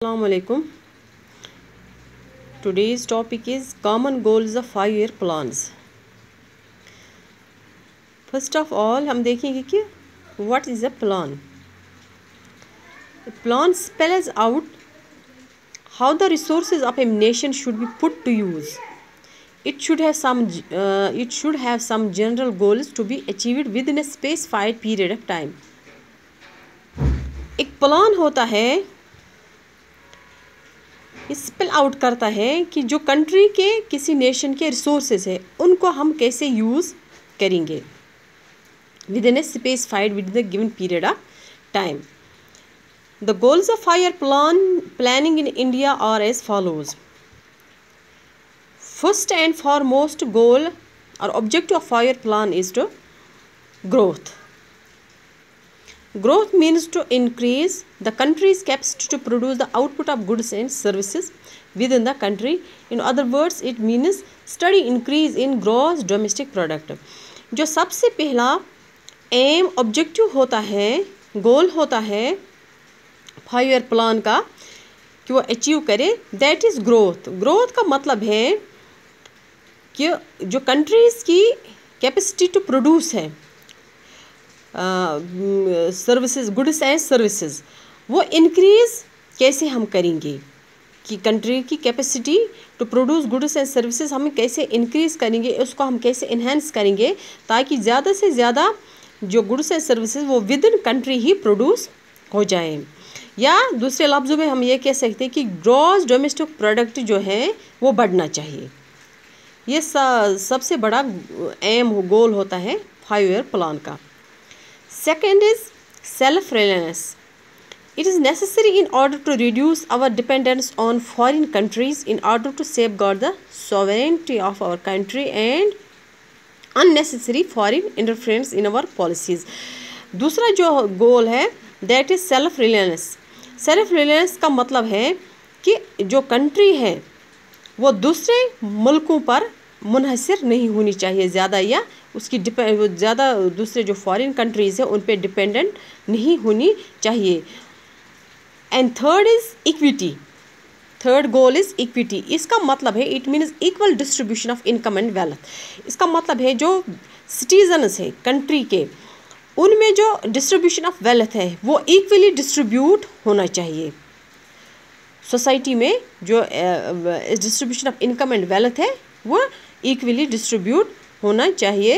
Assalamu alaikum. Today's topic is common goals of 5-year plans. First of all हम देखेंगे कि what is a plan. A plan spells out how the resources of a nation should be put to use. It should have some general goals to be achieved within a specified period of time. एक plan होता है, spell out करता है कि जो country के किसी nation के रिसोर्सेज है उनको हम कैसे यूज़ करेंगे with in a specified with the given period of time. The goals of 5-year planning in India are as follows. First and foremost goal or objective of 5-year plan is to growth. Growth means to increase the country's capacity to produce the output of goods and services within the country. In other words, it means steady increase in gross domestic product. जो सबसे पहला M objective होता है, गोल होता है 5-year plan का कि वो अचीव करे, दैट इज़ ग्रोथ. ग्रोथ का मतलब है कि जो कंट्रीज़ की कैपेसिटी टू प्रोड्यूस है सर्विसेज, गुड्स एंड सर्विसेज, वो इंक्रीज़ कैसे हम करेंगे कि कंट्री की capacity to produce goods and services हम कैसे इंक्रीज़ करेंगे, उसको हम कैसे इन्हेंस करेंगे ताकि ज़्यादा से ज़्यादा जो गुड्स एंड सर्विसेज वो with in country he produce हो जाए. या दूसरे लफ्ज़ों में हम ये कह सकते हैं कि ग्रॉस डोमेस्टिक प्रोडक्ट जो है वो बढ़ना चाहिए. ये सबसे बड़ा एम गोल होता है 5-year प्लान का. Second is self-reliance. It is necessary in order to reduce our dependence on foreign countries in order to safeguard the sovereignty of our country and unnecessary foreign interference in our policies. दूसरा जो गोल है that is self-reliance. Self-reliance का मतलब है कि जो country है वो दूसरे मुल्कों पर मुनहसर नहीं होनी चाहिए ज़्यादा, या उसकी ज़्यादा दूसरे जो फॉरेन कंट्रीज़ हैं उन पे डिपेंडेंट नहीं होनी चाहिए. And third is equity. Third goal is equity. इसका मतलब है it means equal distribution of income and wealth. इसका मतलब है जो सिटीजन्स हैं कंट्री के उनमें जो डिस्ट्रीब्यूशन ऑफ वेल्थ है वो इक्वली डिस्ट्रीब्यूट होना चाहिए. सोसाइटी में जो distribution of income and wealth है वो इक्वली डिस्ट्रीब्यूट होना चाहिए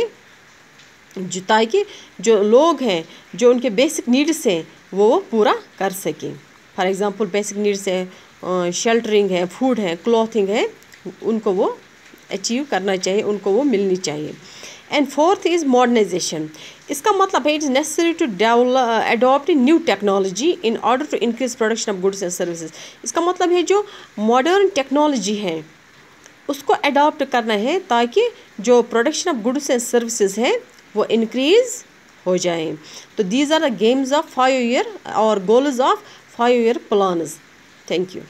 ताकि जो लोग हैं जो उनके बेसिक नीड्स हैं वो पूरा कर सकें. फॉर एग्ज़ाम्पल बेसिक नीड्स है, शेल्टरिंग है, फूड है, क्लॉथिंग है, उनको वो अचीव करना चाहिए, उनको वो मिलनी चाहिए. And fourth is modernisation. इसका मतलब है it is necessary to adopt new technology in order to increase production of goods and services. इसका मतलब है जो मॉडर्न टेक्नोलॉजी है उसको अडॉप्ट करना है ताकि जो production of goods and services है वो इंक्रीज़ हो जाए. तो these are the games of 5-year और goals of 5-year plans. Thank you.